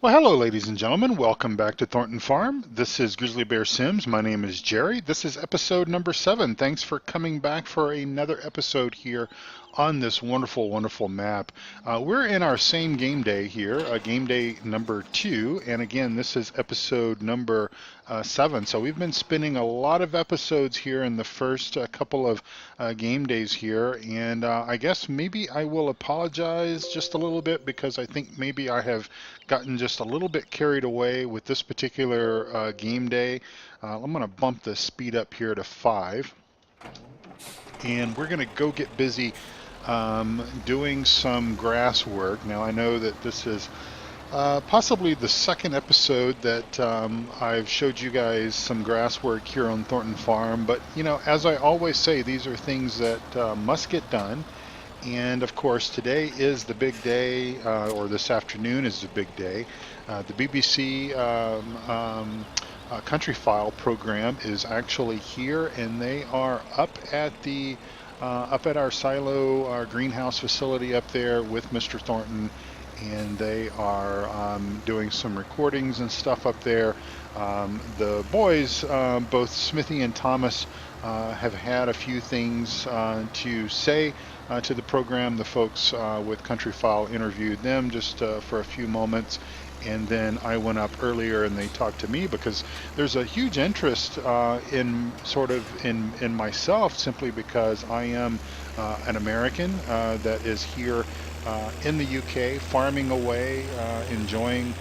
Well, hello, ladies and gentlemen. Welcome back to Thornton Farm. This is Grizzly Bear Sims. My name is Jerry. This is episode number 7. Thanks for coming back for another episode here on this wonderful, wonderful map. We're in our same game day here, game day number 2. And again, this is episode number 7. So we've been spinning a lot of episodes here in the first couple of game days here. And I guess maybe I will apologize just a little bit because I think maybe I have gotten just a little bit carried away with this particular game day. I'm going to bump the speed up here to 5. And we're going to go get busy doing some grass work. Now I know that this is possibly the second episode that I've showed you guys some grass work here on Thornton Farm, but you know, as I always say, these are things that must get done. And of course, today is the big day, or this afternoon is the big day. The BBC Country File program is actually here, and they are up at our silo, our greenhouse facility up there with Mr. Thornton, and they are doing some recordings and stuff up there. The boys, both Smithy and Thomas, have had a few things to say to the program. The folks with Country File interviewed them just for a few moments, and then I went up earlier and they talked to me because there's a huge interest in myself, simply because I am an American that is here in the UK, farming away, enjoying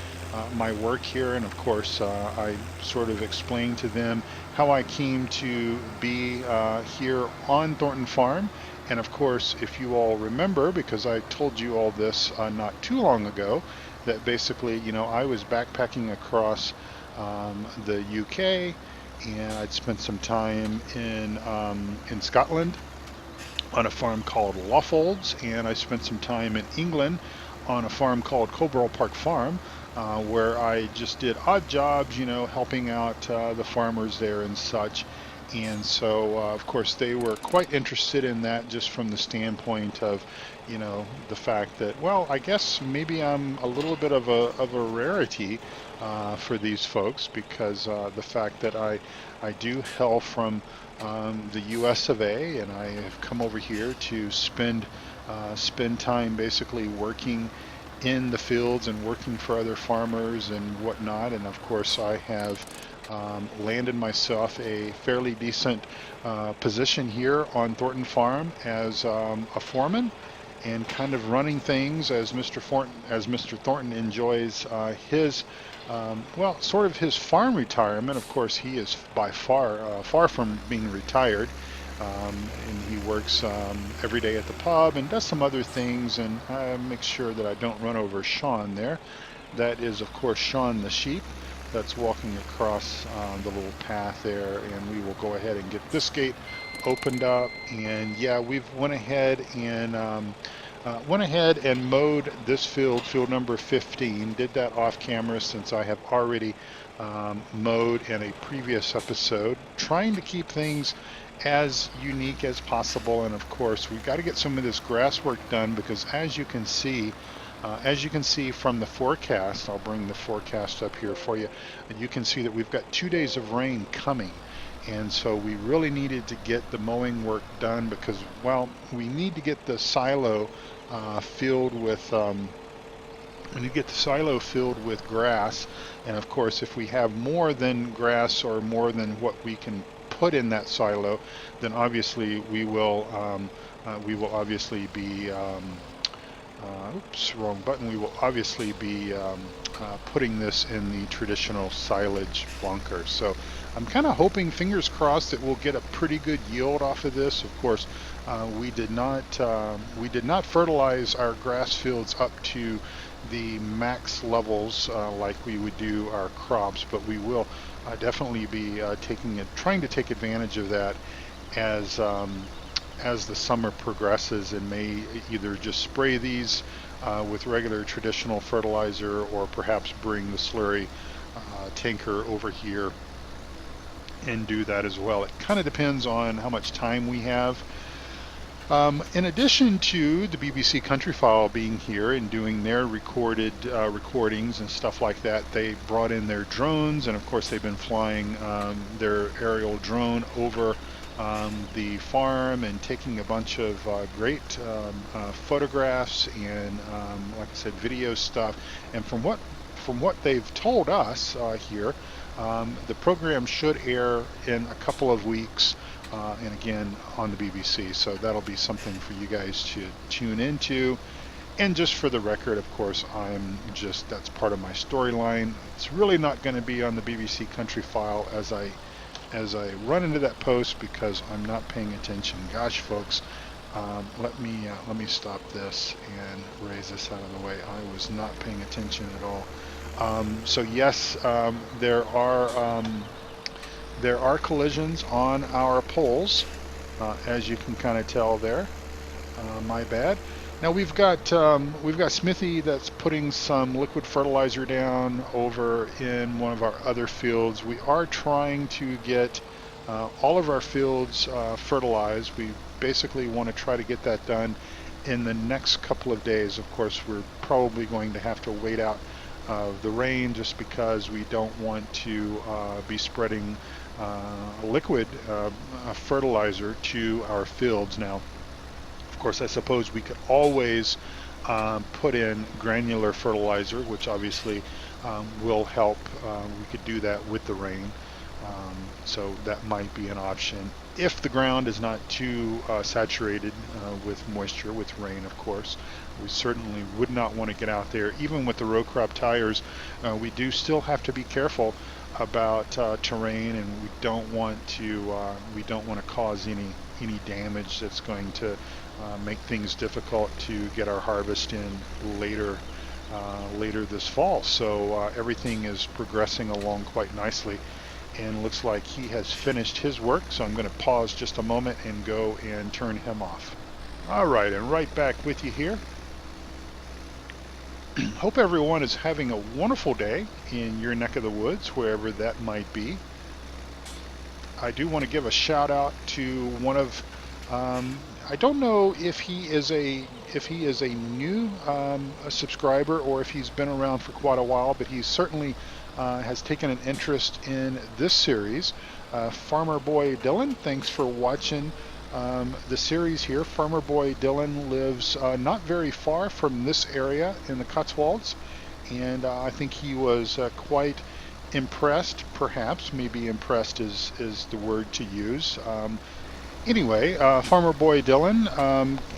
my work here. And of course, I sort of explained to them how I came to be here on Thornton Farm. And of course, if you all remember, because I told you all this not too long ago, that basically, you know, I was backpacking across the UK, and I'd spent some time in Scotland on a farm called Cotswolds, and I spent some time in England on a farm called Coburl Park Farm, where I just did odd jobs, you know, helping out the farmers there and such. And so, of course, they were quite interested in that, just from the standpoint of, you know, the fact that, well, I guess maybe I'm a little bit of a rarity for these folks, because the fact that I do hail from the US of A, and I have come over here to spend time basically working in the fields and working for other farmers and whatnot. And of course, I have landed myself a fairly decent position here on Thornton Farm as a foreman, and kind of running things as Mr. Thornton enjoys his well, sort of his farm retirement. Of course, he is by far from being retired. And he works every day at the pub and does some other things, and I make sure that I don't run over Sean there. That is, of course, Sean the sheep that's walking across the little path there, and we will go ahead and get this gate opened up. And yeah, we've went ahead and mowed this field number 15. Did that off camera, since I have already mowed in a previous episode, trying to keep things as unique as possible. And of course, we've got to get some of this grass work done, because as you can see from the forecast, I'll bring the forecast up here for you, and you can see that we've got 2 days of rain coming. And so we really needed to get the mowing work done, because, well, we need to get the silo filled with grass. And of course, if we have more than grass, or more than what we can put in that silo, then obviously we will obviously be oops, wrong button. We will obviously be putting this in the traditional silage bunker. So I'm kind of hoping, fingers crossed, that we'll get a pretty good yield off of this. Of course, we did not fertilize our grass fields up to the max levels like we would do our crops, but we will definitely be trying to take advantage of that as the summer progresses, and may either just spray these with regular traditional fertilizer, or perhaps bring the slurry tanker over here and do that as well. It kind of depends on how much time we have. In addition to the BBC Countryfile being here and doing their recorded recordings and stuff like that, they brought in their drones, and of course they've been flying their aerial drone over the farm and taking a bunch of great photographs and, like I said, video stuff. And from what they've told us here, the program should air in a couple of weeks. And again on the BBC, so that'll be something for you guys to tune into. And just for the record, of course, that's part of my storyline. It's really not going to be on the BBC Countryfile as I run into that post, because I'm not paying attention. Gosh, folks, let me stop this and raise this out of the way. I was not paying attention at all. So yes, there are collisions on our poles, as you can kind of tell there. My bad. Now we've got Smithy that's putting some liquid fertilizer down over in one of our other fields. We are trying to get all of our fields fertilized. We basically want to try to get that done in the next couple of days. Of course, we're probably going to have to wait out the rain, just because we don't want to be spreading liquid fertilizer to our fields. Now, of course, I suppose we could always put in granular fertilizer, which obviously will help. We could do that with the rain, so that might be an option if the ground is not too saturated with moisture, with rain, of course. We certainly would not want to get out there. Even with the row crop tires, we do still have to be careful about terrain, and we don't want to cause any damage that's going to make things difficult to get our harvest in later this fall. So everything is progressing along quite nicely, and looks like he has finished his work. So I'm going to pause just a moment and go and turn him off. All right, and right back with you here. Hope everyone is having a wonderful day in your neck of the woods, wherever that might be. I do want to give a shout out to one of, I don't know if he is a new a subscriber, or if he's been around for quite a while, but he certainly has taken an interest in this series. Farmer Boy Dylan, thanks for watching the series here. Farmer Boy Dylan lives not very far from this area in the Cotswolds, and I think he was quite impressed. Perhaps, maybe impressed is the word to use. Anyway, Farmer Boy Dylan,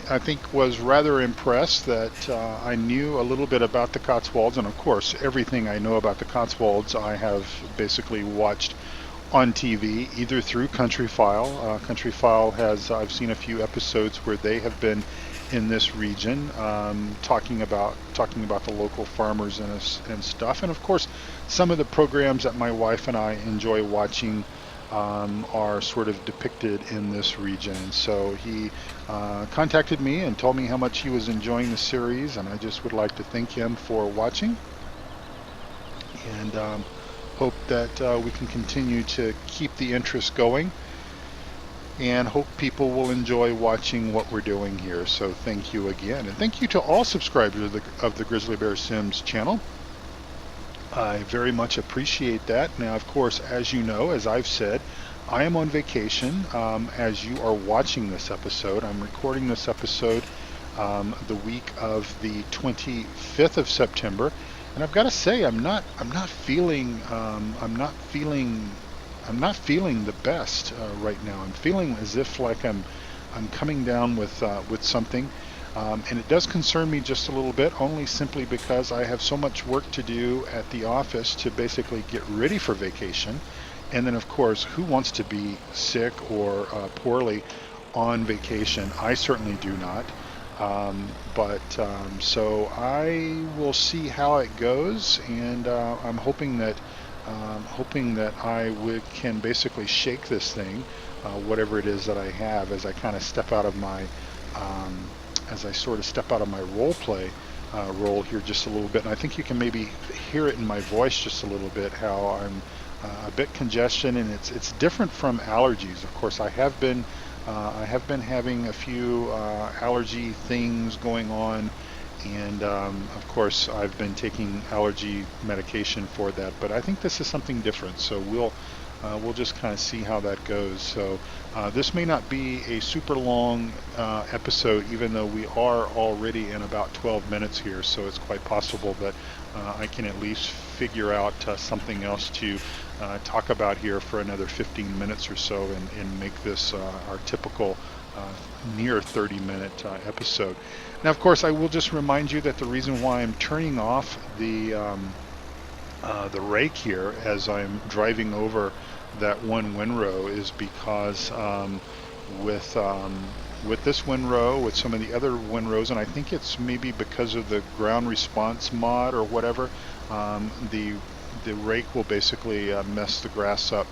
I think, was rather impressed that I knew a little bit about the Cotswolds, and of course everything I know about the Cotswolds I have basically watched on TV, either through Countryfile. Countryfile has, I've seen a few episodes where they have been in this region, talking about the local farmers and stuff. And of course, some of the programs that my wife and I enjoy watching are sort of depicted in this region. So he contacted me and told me how much he was enjoying the series, and I just would like to thank him for watching, and hope that we can continue to keep the interest going, and hope people will enjoy watching what we're doing here. So thank you again, and thank you to all subscribers of the Grizzly Bear Sims channel. I very much appreciate that. Now, of course, as you know, as I've said, I am on vacation as you are watching this episode. I'm recording this episode the week of the 25th of September, and I've got to say, I'm not feeling the best right now. I'm feeling as if like I'm coming down with something. And it does concern me just a little bit, only simply because I have so much work to do at the office to basically get ready for vacation. And then, of course, who wants to be sick or poorly on vacation? I certainly do not. So I will see how it goes, and I'm hoping that I can basically shake this thing, whatever it is that I have, as I kind of step out of my role play role here just a little bit. And I think you can maybe hear it in my voice just a little bit, how I'm a bit congestion, and it's different from allergies. Of course, I have been I have been having a few allergy things going on, and of course I've been taking allergy medication for that, but I think this is something different, so we'll just kind of see how that goes. So this may not be a super long episode, even though we are already in about 12 minutes here, so it's quite possible that I can at least figure out something else to talk about here for another 15 minutes or so, and make this our typical near 30-minute episode. Now, of course, I will just remind you that the reason why I'm turning off the rake here as I'm driving over that one windrow is because with this windrow, with some of the other windrows, and I think it's maybe because of the ground response mod or whatever, the rake will basically mess the grass up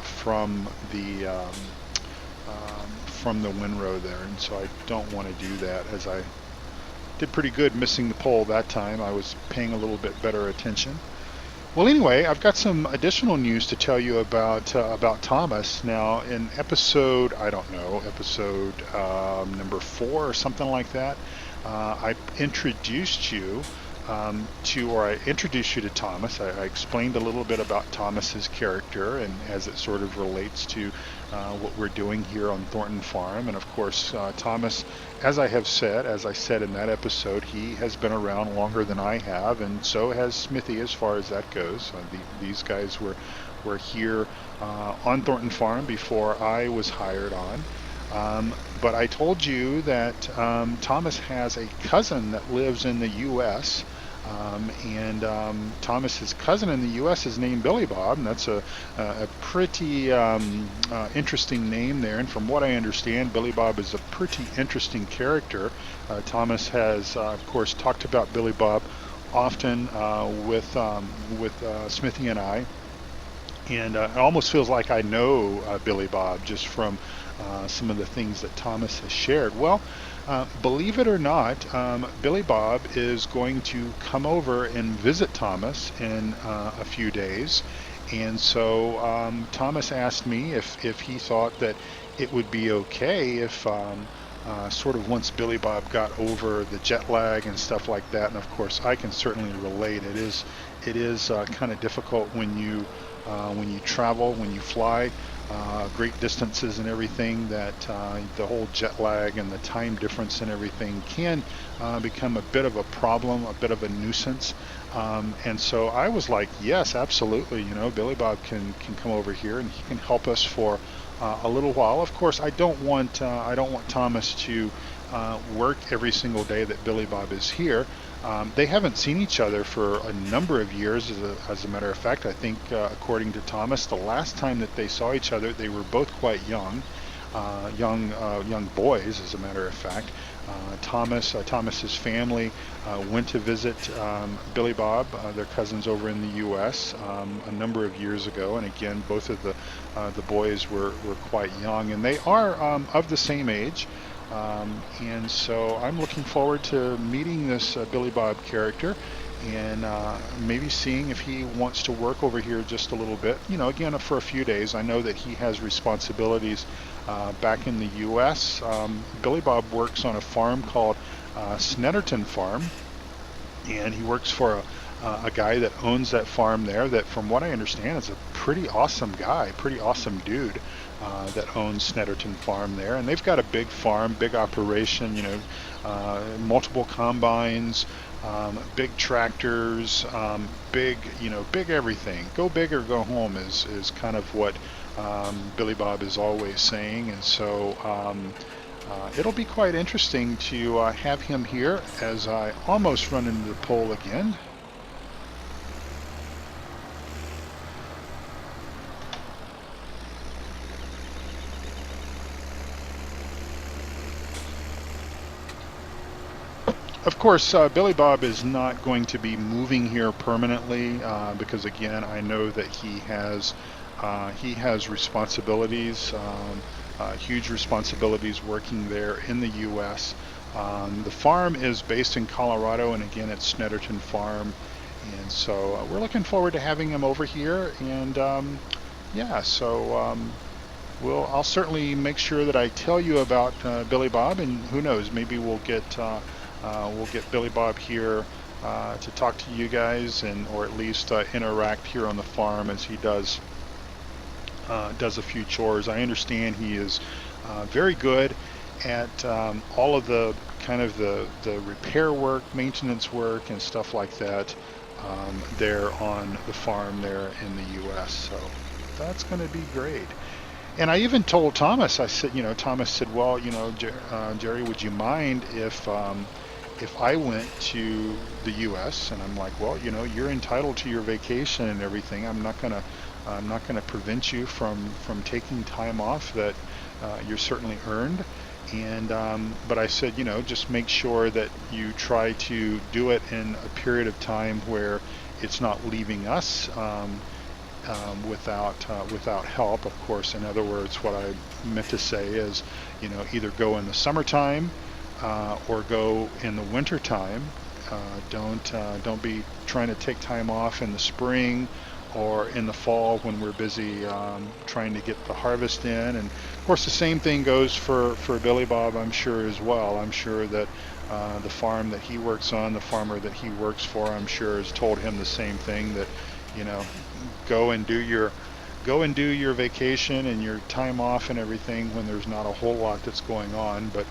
from the windrow there, and so I don't want to do that. As I did pretty good missing the pole that time, I was paying a little bit better attention. Well, anyway, I've got some additional news to tell you about Thomas. Now, in episode, I don't know, episode number 4 or something like that, I introduced you I introduced you to Thomas. I explained a little bit about Thomas's character and as it sort of relates to what we're doing here on Thornton Farm. And of course, Thomas, as I said in that episode, he has been around longer than I have, and so has Smithy as far as that goes. These guys were here on Thornton Farm before I was hired on. But I told you that Thomas has a cousin that lives in the U.S., and Thomas's cousin in the U.S. is named Billy Bob, and that's a pretty interesting name there. And from what I understand, Billy Bob is a pretty interesting character. Thomas has, of course, talked about Billy Bob often with Smithy and I, and it almost feels like I know Billy Bob just from some of the things that Thomas has shared. Well, believe it or not, Billy Bob is going to come over and visit Thomas in a few days. And so Thomas asked me if he thought that it would be okay if sort of once Billy Bob got over the jet lag and stuff like that. And of course, I can certainly relate. It is kind of difficult when you travel, when you fly great distances and everything, that the whole jet lag and the time difference and everything can become a bit of a problem, a bit of a nuisance. And so I was like, yes, absolutely. Billy Bob can come over here and he can help us for a little while. Of course, I don't want Thomas to work every single day that Billy Bob is here. They haven't seen each other for a number of years, as a matter of fact. I think, according to Thomas, the last time that they saw each other, they were both quite young boys, as a matter of fact. Thomas's family went to visit Billy Bob, their cousins over in the U.S., a number of years ago, and again, both of the boys were quite young, and they are of the same age. And so I'm looking forward to meeting this Billy Bob character and maybe seeing if he wants to work over here just a little bit. Again, for a few days. I know that he has responsibilities back in the U.S. Billy Bob works on a farm called Thornton Farm, and he works for a guy that owns that farm there that, from what I understand, is a pretty awesome guy, pretty awesome dude. That owns Thornton Farm there, and they've got a big farm, big operation, multiple combines, big tractors, big everything. Go big or go home is kind of what Billy Bob is always saying, and so it'll be quite interesting to have him here as I almost run into the pole again. Of course, Billy Bob is not going to be moving here permanently because, again, I know that he has responsibilities, huge responsibilities working there in the U.S. The farm is based in Colorado, and again, it's Thornton Farm, and so we're looking forward to having him over here. And yeah, so I'll certainly make sure that I tell you about Billy Bob, and who knows, maybe we'll get Billy Bob here to talk to you guys, and or at least interact here on the farm as he does a few chores. I understand he is very good at all of the kind of the repair work, maintenance work, and stuff like that there on the farm there in the U.S. So that's going to be great. And I even told Thomas, I said, Thomas said, well, Jerry, would you mind if I went to the U.S.? And I'm like, well, you're entitled to your vacation and everything. I'm not gonna prevent you from taking time off that you're certainly earned. And but I said, just make sure that you try to do it in a period of time where it's not leaving us without help. Of course, in other words, what I meant to say is, either go in the summertime or go in the winter time. Don't be trying to take time off in the spring or in the fall when we're busy trying to get the harvest in. And of course, the same thing goes for Billy Bob, I'm sure, as well. I'm sure that the farm that he works on, the farmer that he works for, I'm sure has told him the same thing, that go and do your vacation and your time off and everything when there's not a whole lot that's going on. But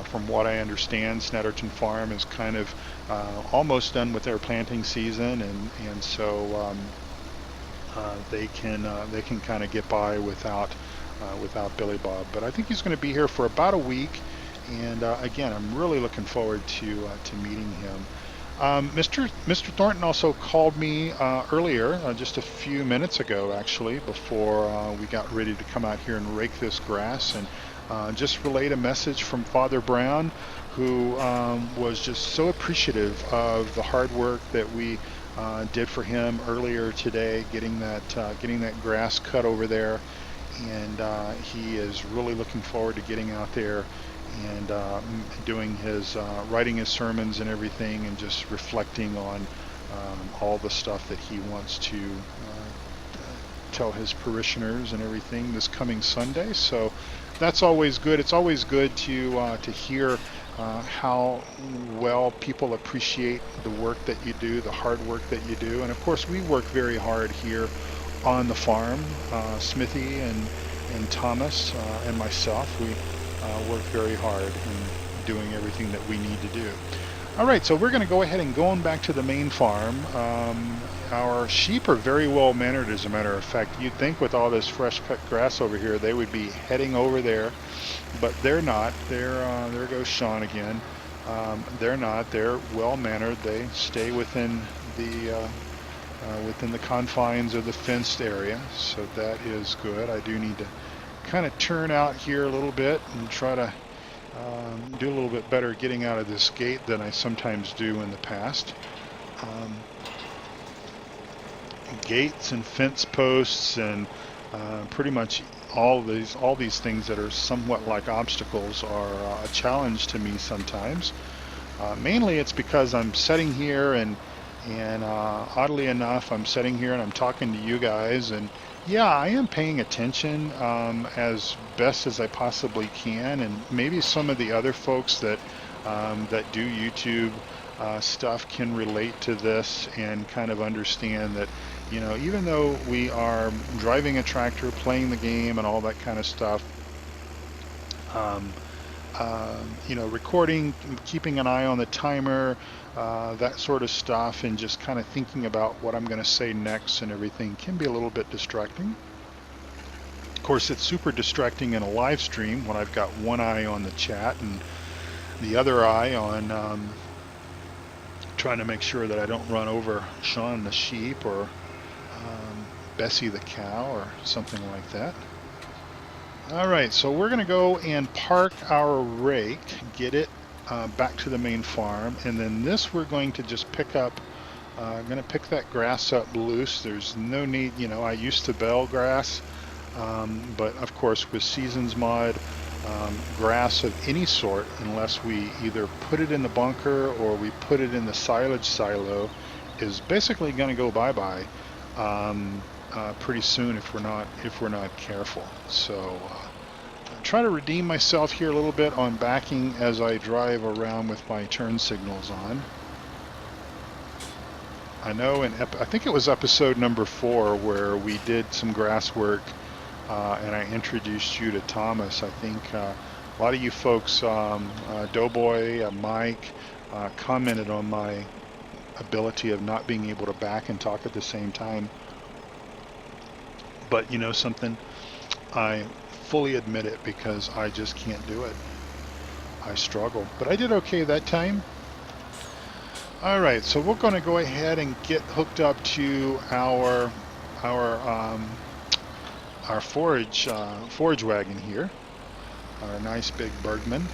from what I understand, Thornton Farm is kind of almost done with their planting season, and so they can kind of get by without Billy Bob. But I think he's going to be here for about a week, and again, I'm really looking forward to meeting him. Mr. Thornton also called me earlier, just a few minutes ago, actually, before we got ready to come out here and rake this grass, and just relayed a message from Father Brown, who was just so appreciative of the hard work that we did for him earlier today, getting that grass cut over there, and he is really looking forward to getting out there and doing his writing his sermons and everything, and just reflecting on all the stuff that he wants to tell his parishioners and everything this coming Sunday. So that's always good. It's always good to hear how well people appreciate the work that you do, the hard work that you do. And of course, we work very hard here on the farm. Smithy and Thomas and myself, we work very hard in doing everything that we need to do. All right, so we're going to go ahead and going back to the main farm. Our sheep are very well mannered, as a matter of fact. You'd think with all this fresh cut grass over here, they would be heading over there, but they're not. There goes Sean again. They're not. They're well mannered. They stay within the confines of the fenced area, so that is good. I do need to kind of turn out here a little bit and try to do a little bit better getting out of this gate than I sometimes do in the past. Gates and fence posts and pretty much all these things that are somewhat like obstacles are a challenge to me sometimes. Mainly it's because I'm sitting here and oddly enough, I'm sitting here and I'm talking to you guys, and yeah, I am paying attention as best as I possibly can, and maybe some of the other folks that do YouTube stuff can relate to this and kind of understand that, even though we are driving a tractor, playing the game, and all that kind of stuff, recording, keeping an eye on the timer, that sort of stuff, and just kind of thinking about what I'm going to say next and everything can be a little bit distracting. Of course, it's super distracting in a live stream when I've got one eye on the chat and the other eye on trying to make sure that I don't run over Sean the sheep or Bessie the cow or something like that. All right, so we're going to go and park our rake, get it back to the main farm, and then this we're going to just pick up. I'm going to pick that grass up loose. There's no need, I used to bale grass, but of course with Seasons Mod, grass of any sort, unless we either put it in the bunker or we put it in the silage silo, is basically going to go bye-bye. pretty soon if we're not careful. So I try to redeem myself here a little bit on backing as I drive around with my turn signals on. I know I think it was episode number 4 where we did some grass work, and I introduced you to Thomas. I think a lot of you folks, Doughboy, Mike, commented on my ability of not being able to back and talk at the same time. But you know something, I fully admit it because I just can't do it. I struggle, but I did okay that time. All right, so we're going to go ahead and get hooked up to our forage wagon here, our nice big Bergman,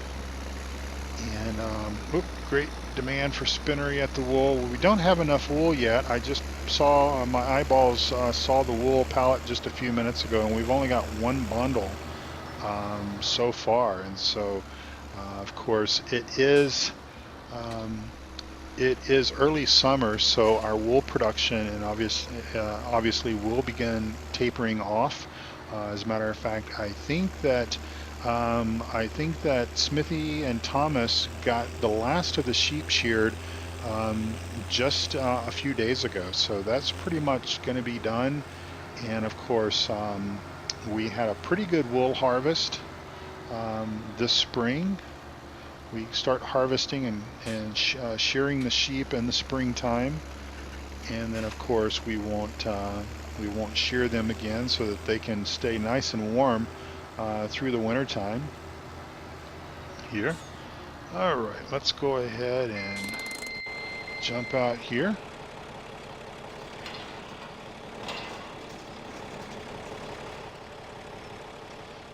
and great demand for spinnery at the wool. We don't have enough wool yet. I just saw my eyeballs saw the wool pallet just a few minutes ago, and we've only got one bundle so far. And so, of course, it is early summer, so our wool production and obviously will begin tapering off. As a matter of fact, I think that Smithy and Thomas got the last of the sheep sheared just a few days ago, so that's pretty much going to be done. And of course, we had a pretty good wool harvest this spring. We start harvesting and shearing the sheep in the springtime, and then of course we won't shear them again so that they can stay nice and warm through the winter time here. All right, let's go ahead and jump out here.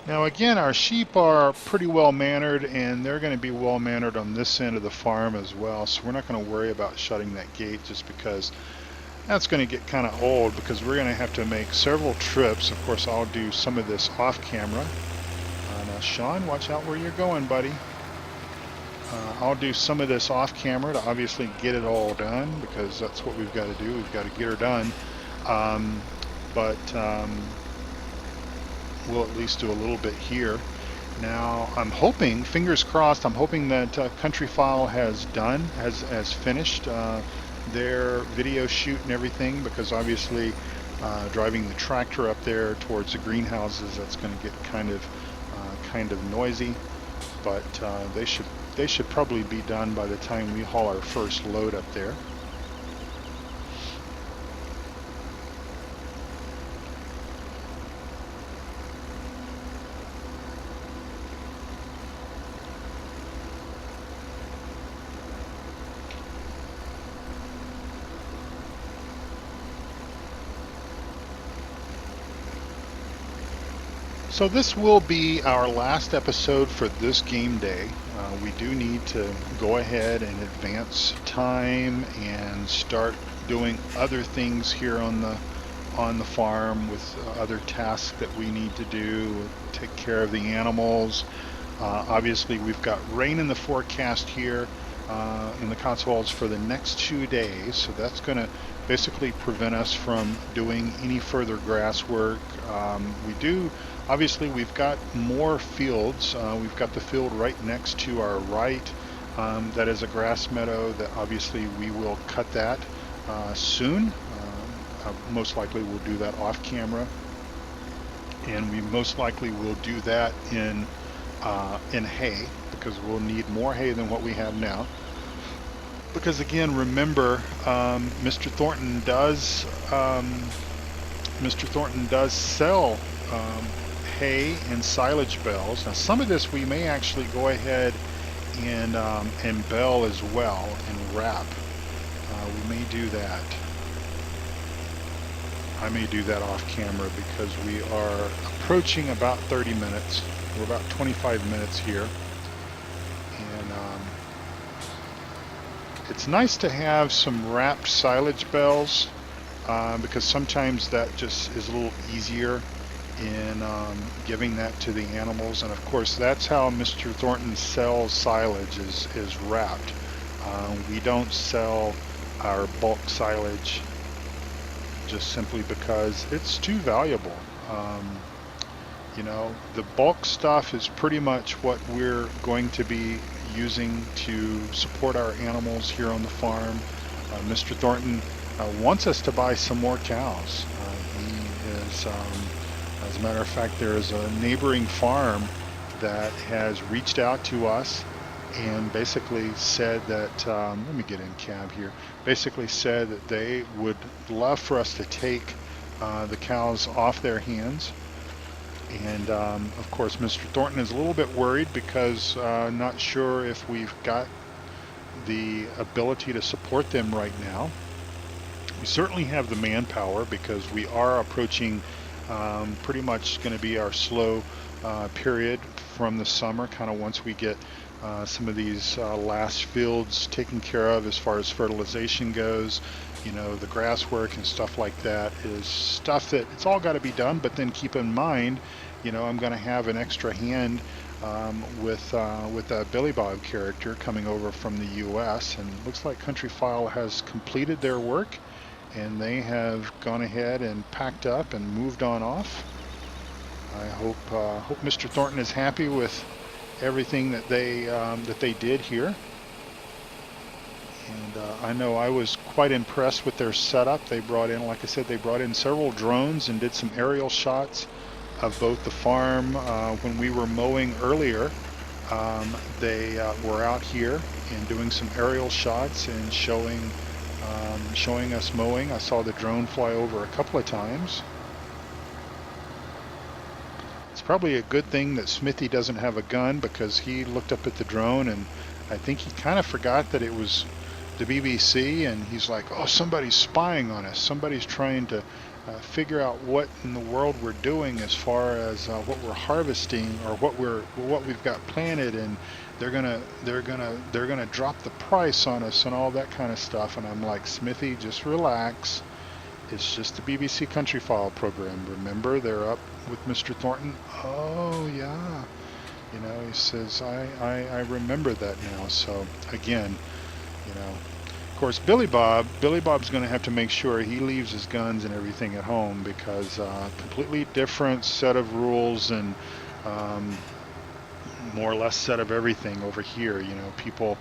Now again, our sheep are pretty well mannered, and they're going to be well mannered on this end of the farm as well, so we're not going to worry about shutting that gate just because that's going to get kind of old, because we're going to have to make several trips. Of course, I'll do some of this off camera. Now Sean, watch out where you're going, buddy. I'll do some of this off camera to obviously get it all done, because that's what we've got to do. We've got to get her done. We'll at least do a little bit here. Now I'm hoping, fingers crossed, I'm hoping that Countryfile has finished their video shoot and everything, because obviously driving the tractor up there towards the greenhouses, that's going to get kind of noisy. But they should probably be done by the time we haul our first load up there. So this will be our last episode for this game day. We do need to go ahead and advance time and start doing other things here on the farm with other tasks that we need to do, take care of the animals. Obviously we've got rain in the forecast here in the Cotswolds for the next 2 days, so that's going to basically prevent us from doing any further grass work. Obviously, we've got more fields. We've got the field right next to our right. That is a grass meadow that obviously we will cut that soon. Most likely we'll do that off camera. And we most likely will do that in hay, because we'll need more hay than what we have now. Because again, remember, Mr. Thornton does sell hay and silage bales. Now some of this we may actually go ahead and bale as well and wrap. We may do that. I may do that off camera because we are approaching about 30 minutes. We're about 25 minutes here. And it's nice to have some wrapped silage bales because sometimes that just is a little easier in giving that to the animals. And of course that's how Mr. Thornton sells silage, is wrapped. We don't sell our bulk silage just simply because it's too valuable. You know, the bulk stuff is pretty much what we're going to be using to support our animals here on the farm. Mr. Thornton wants us to buy some more cows. He is, as a matter of fact, there is a neighboring farm that has reached out to us and basically said that, let me get in cab here, basically said that they would love for us to take the cows off their hands. And of course, Mr. Thornton is a little bit worried because not sure if we've got the ability to support them right now. We certainly have the manpower because we are approaching pretty much going to be our slow period from the summer, kind of once we get some of these last fields taken care of as far as fertilization goes. You know, the grass work and stuff like that is stuff that it's all got to be done, but then keep in mind, you know, I'm going to have an extra hand with a Billy Bob character coming over from the U.S. and looks like Country File has completed their work and they have gone ahead and packed up and moved on off. I hope Mr. Thornton is happy with everything that they did here. And I know I was quite impressed with their setup. They brought in, like I said, they brought in several drones and did some aerial shots of both the farm. When we were mowing earlier, they were out here and doing some aerial shots and showing us mowing. I saw the drone fly over a couple of times. It's probably a good thing that Smithy doesn't have a gun because he looked up at the drone and I think he kind of forgot that it was the BBC, and he's like, oh, somebody's spying on us. Somebody's trying to figure out what in the world we're doing as far as what we're harvesting or what we've got planted, and they're gonna drop the price on us and all that kind of stuff. And I'm like, Smithy, just relax. It's just the BBC Country File program. Remember, they're up with Mr. Thornton. Oh yeah, you know, he says I remember that now. So again, you know, of course, Billy Bob's going to have to make sure he leaves his guns and everything at home because completely different set of rules and more or less set of everything over here. You know, people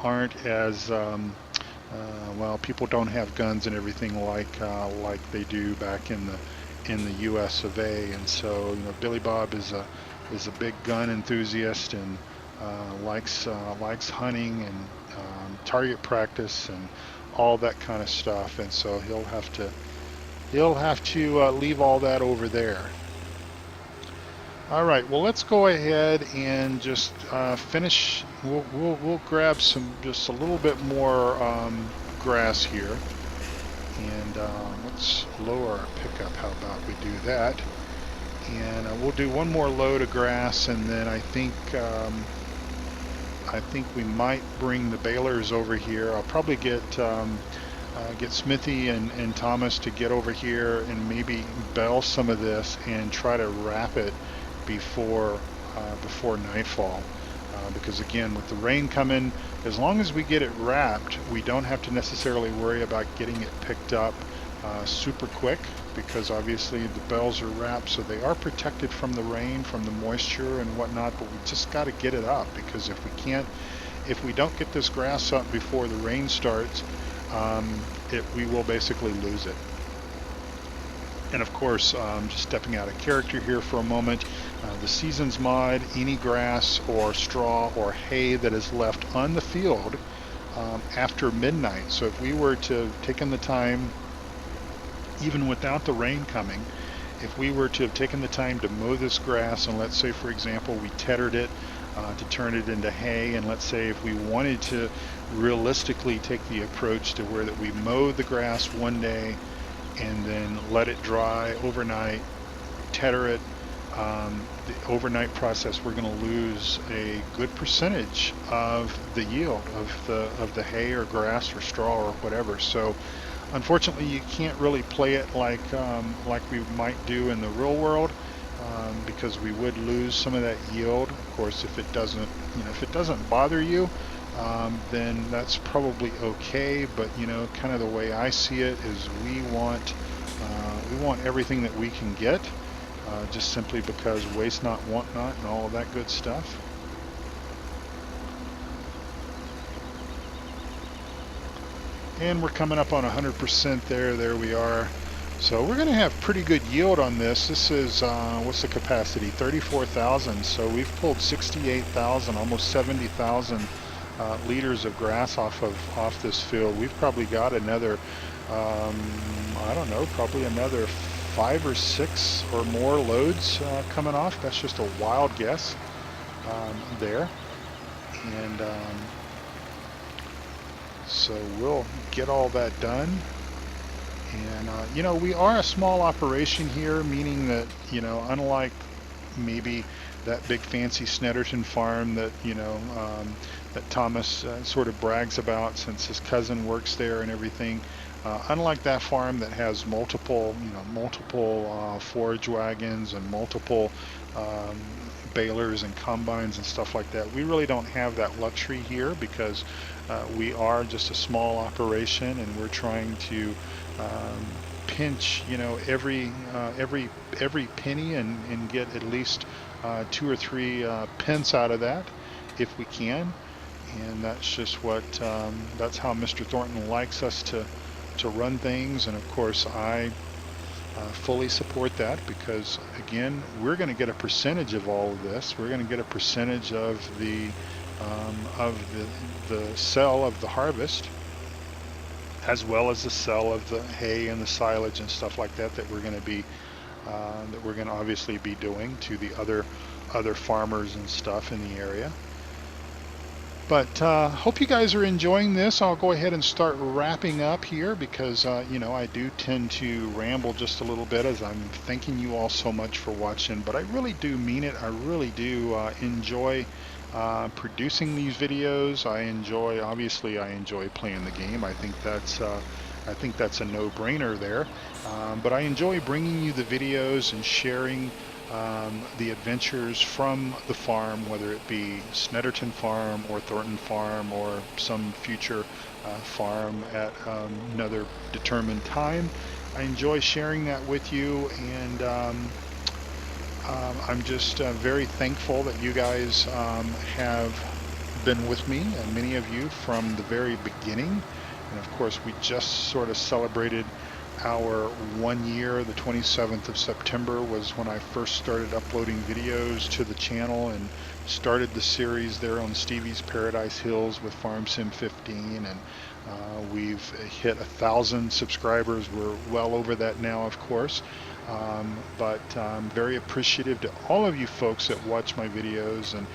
aren't as well, people don't have guns and everything like they do back in the U.S. of A. And so, you know, Billy Bob is a big gun enthusiast and likes hunting and target practice and all that kind of stuff, and so he'll have to leave all that over there. All right, well, let's go ahead and just finish. We'll grab just a little bit more grass here, and let's lower our pickup. How about we do that? And we'll do one more load of grass, and then I think we might bring the balers over here. I'll probably get Smithy and Thomas to get over here and maybe bale some of this and try to wrap it before nightfall. Because again, with the rain coming, as long as we get it wrapped, we don't have to necessarily worry about getting it picked up super quick, because obviously the bales are wrapped, so they are protected from the rain, from the moisture and whatnot, but we just got to get it up, because if we don't get this grass up before the rain starts, we will basically lose it. And of course, just stepping out of character here for a moment, the seasons mod, any grass or straw or hay that is left on the field after midnight. So if we were to have taken the time, even without the rain coming, if we were to have taken the time to mow this grass, and let's say, for example, we tethered it to turn it into hay, and let's say if we wanted to realistically take the approach to where that we mow the grass one day and then let it dry overnight, tether it, the overnight process, we're going to lose a good percentage of the yield of the hay or grass or straw or whatever. So unfortunately, you can't really play it like we might do in the real world, because we would lose some of that yield. Of course, if it doesn't bother you, then that's probably okay. But you know, kind of the way I see it is we want everything that we can get, just simply because waste not, want not, and all of that good stuff. And we're coming up on 100% there. There we are. So we're going to have pretty good yield on this. This is, what's the capacity? 34,000. So we've pulled 68,000, almost 70,000 liters of grass off this field. We've probably got another, I don't know, probably another 5 or 6 or more loads coming off. That's just a wild guess there. And so we'll get all that done. And, you know, we are a small operation here, meaning that, you know, unlike maybe that big fancy Thornton Farm that, you know, that Thomas sort of brags about since his cousin works there and everything, unlike that farm that has multiple forage wagons and multiple balers and combines and stuff like that, we really don't have that luxury here because we are just a small operation, and we're trying to pinch, you know, every penny and get at least 2 or 3 pence out of that if we can. And that's just what that's how Mr. Thornton likes us to run things. And of course I fully support that, because again, we're going to get a percentage of all of this. We're going to get a percentage of the sell of the harvest, as well as the sell of the hay and the silage and stuff like that we're going to be obviously be doing to the other farmers and stuff in the area. But hope you guys are enjoying this. I'll go ahead and start wrapping up here because, you know, I do tend to ramble just a little bit, as I'm thanking you all so much for watching. But I really do mean it. I really do enjoy producing these videos. Obviously I enjoy playing the game. I think that's a no-brainer there. But I enjoy bringing you the videos and sharing the adventures from the farm, whether it be Thornton Farm or Thornton Farm or some future farm at another determined time. I enjoy sharing that with you, and I'm just very thankful that you guys have been with me, and many of you from the very beginning. And of course, we just sort of celebrated our 1 year. The 27th of September was when I first started uploading videos to the channel and started the series there on Stevie's Paradise Hills with Farm Sim 15, and we've hit 1,000 subscribers. We're well over that now, of course. But I'm very appreciative to all of you folks that watch my videos and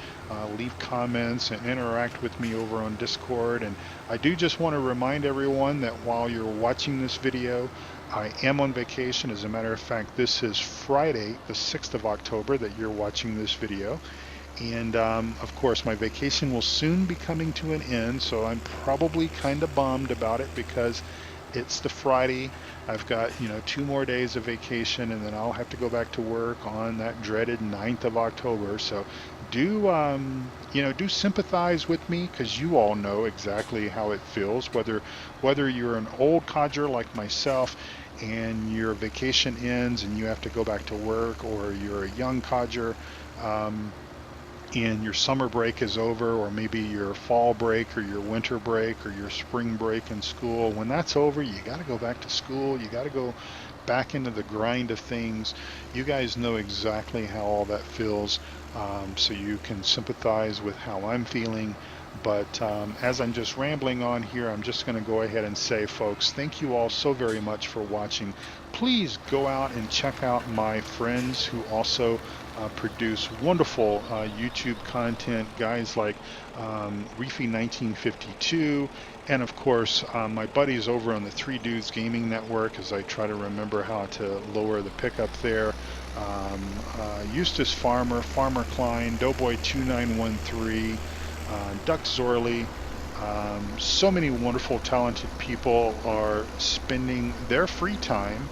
leave comments and interact with me over on Discord. And I do just want to remind everyone that while you're watching this video, I am on vacation. As a matter of fact, this is Friday, the 6th of October that you're watching this video. And of course, my vacation will soon be coming to an end, so I'm probably kind of bummed about it because it's the Friday. I've got, you know, 2 more days of vacation, and then I'll have to go back to work on that dreaded 9th of October. So do sympathize with me, because you all know exactly how it feels, whether you're an old codger like myself and your vacation ends and you have to go back to work, or you're a young codger and your summer break is over, or maybe your fall break or your winter break or your spring break in school. When that's over, you got to go back to school. You got to go back into the grind of things. You guys know exactly how all that feels, so you can sympathize with how I'm feeling. But as I'm just rambling on here, I'm just going to go ahead and say, folks, thank you all so very much for watching. Please go out and check out my friends who also produce wonderful YouTube content, guys like Reefy 1952, and of course my buddies over on the 3 Dudes Gaming Network, as I try to remember how to lower the pickup there. Eustace Farmer, Farmer Klein, Doughboy 2913, Duck Zorley. So many wonderful, talented people are spending their free time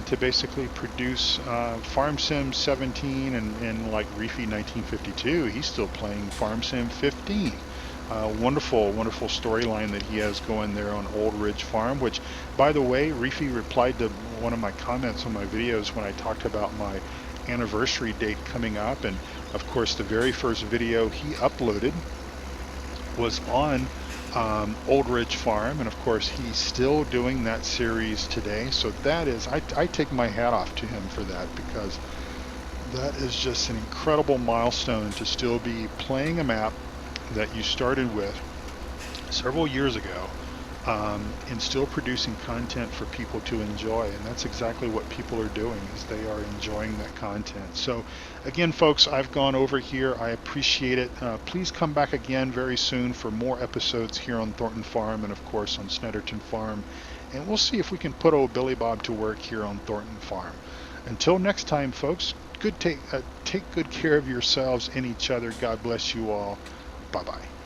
to basically produce Farm Sim 17, and like Reefy 1952, he's still playing Farm Sim 15. Wonderful, wonderful storyline that he has going there on Old Ridge Farm, which, by the way, Reefy replied to one of my comments on my videos when I talked about my anniversary date coming up. And of course, the very first video he uploaded was on Old Ridge Farm, and of course he's still doing that series today. So that is, I take my hat off to him for that, because that is just an incredible milestone to still be playing a map that you started with several years ago, and still producing content for people to enjoy. And that's exactly what people are doing, is they are enjoying that content. So again, folks, I've gone over here. I appreciate it. Please come back again very soon for more episodes here on Thornton Farm, and of course on Snetterton Farm, and we'll see if we can put old Billy Bob to work here on Thornton Farm. Until next time, folks, take good care of yourselves and each other. God bless you all. Bye-bye.